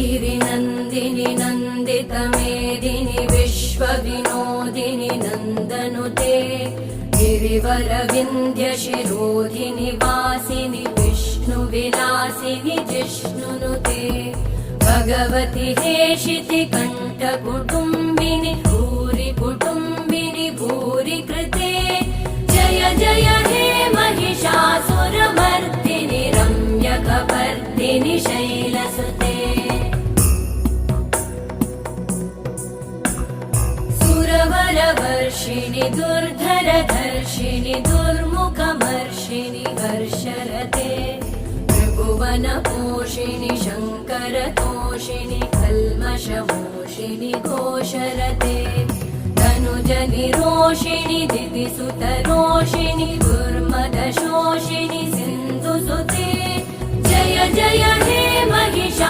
गिरिनन्दिनि नन्दितमेदिनि विश्वविनोदिनि नन्दनुते गिरिवरविन्ध्यशिरोधिनि वासिनि विष्णुविलासिनि जिष्णुनुते भगवति हेशिति कण्ठकुटुम्बिनि भूरि कुटुम्बिनि भूरि कृते जय जय हे महिषासुरमर्दिनि रम्यकपर्दिनि शैलसुते सुरवरवर्षिणि दुर्धरधर्षिणि दुर्मुखमर्षिणि हर्षरते त्रिभुवनपोषिणि शङ्करतोषिणि कल्मषमोषिणि घोषरते तनुजनिरोषिणि दिविसुतरोषिणि दुर्मदशोषिणि सिन्धुसुते जय जय हे महिषा